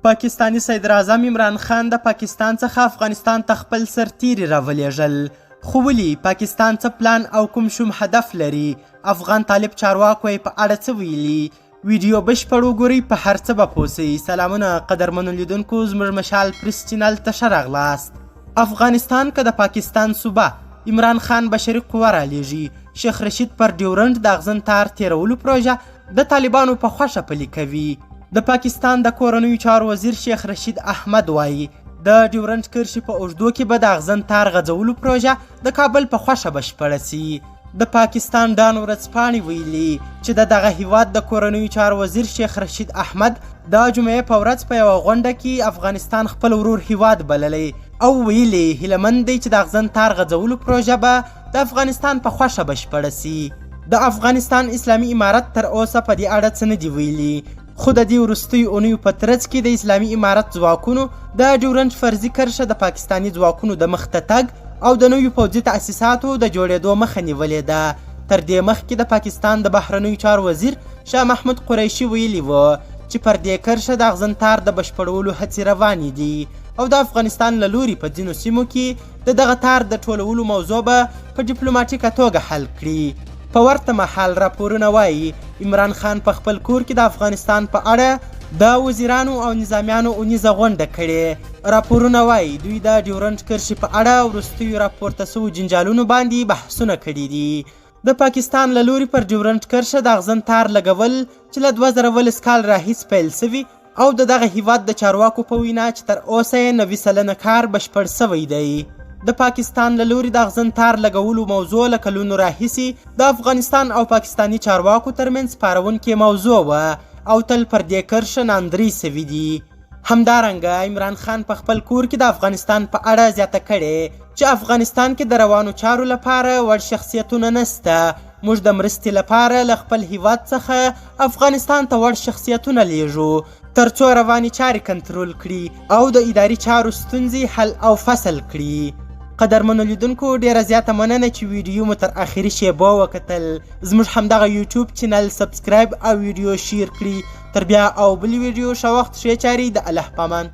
پاکستانی صدراعظم عمران خان د پاکستان څخه افغانستان ته خپل سرتیري راولېږل. خو ولې پاکستان څه پلان او کوم شوم هدف لري؟ افغان طالب چارواکو یې په اړه څه ویلي؟ ویډیو بشپړ وګورئ، په هر څه به پوه سئ. سلامونه قدرمنو لیدونکو، زموږ مشال پریس چینل ته ښه راغلاست. افغانستان که د پاکستان صوبه عمران خان بشري قوه رالیږي. شیخ رشید پر ډیورنډ د اغزن تار تیرولو پروژه د طالبانو په خوښه پلي کوي. د پاکستان د کورنیو چارو وزیر شیخ رشید احمد وایي د ډیورنډ کرښې په اوږدو کې به د اغزن تار غځولو پروژه د کابل په خوښه بشپړه سي. د پاکستان ډان ورځپاڼې ویلي چې د دغه هیواد د کورنیو چارو وزیر شیخ رشید احمد د جمعې په ورځ په یوه غونډه کې افغانستان خپل ورور هیواد بللی او ویلي هیله مند دی چې د اغزن تار غځولو پروژه به د افغانستان په خوښه بشپړه سي. د افغانستان اسلامي امارت تر اوسه په دې اړه څه نه دي ویلي، خو د دې وروستیو اونیو په ترڅ کې د اسلامي امارت ځواکونو د ډیورنډ فرضي کرښه د پاکستاني ځواکونو د مخته تګ او د نویو پوځي تاسیساتو د جوړېدو مخه نیولې ده. تر دې مخکې د پاکستان د بهرنیو چارو وزیر شاه محمود قریشي ویلي و چې پر دې کرښه د اغزن تار د بشپړولو هڅې روانې دي او د افغانستان له لوري په ځینو سیمو کې د دغه تار د ټولولو موضوع به په ډیپلوماټیکه توګه حل کړي. په ورته مهال راپورونه وایي عمران خان په خپل کور کې د افغانستان په اړه د وزیرانو او نظامیانو اونیزه غونډه کړې. راپورونه وایي دوی د ډیورنډ کرښې په اړه وروستیو راپورته سوو جنجالونو باندې بحثونه کړي دي. د پاکستان له لوري پر ډیورنډ کرښه د اغزن تار لګول چې له 2019 کال راهیسې پیل سوي او د دغه هیواد د چارواکو په وینا چې تر اوسه یې 90 سلنه کار بشپړ سوی دی. د پاکستان له لوري د اغزن تار لګولو موضوع له کلونو راهیسې د افغانستان او پاکستاني چارواکو ترمنځ پارونکې موضوع وه او تل پر دې کرښه ناندرۍ سوي دي. همدارنګه عمران خان په خپل کور کې د افغانستان په اړه زیاته کړې چې افغانستان کې د روانو چارو لپاره وړ شخصیتونه نسته. موږ د مرستې لپاره له خپل هیواد څخه افغانستان ته وړ شخصیتونه لیږو ترڅو روانې چارې کنټرول کړي او د اداري چارو ستونزې حل او فصل کړي. قدرمنو لیدونکو، ډیره زیاته مننه چې ویډیو مو تر اخري شیبو وکتل. زموږ همدغه یوټیوب چینل سبسکرایب او ویډیو شیر کړي. تر بیا او بل ویډیو ښه وخت ښې چارې، د الله پامان.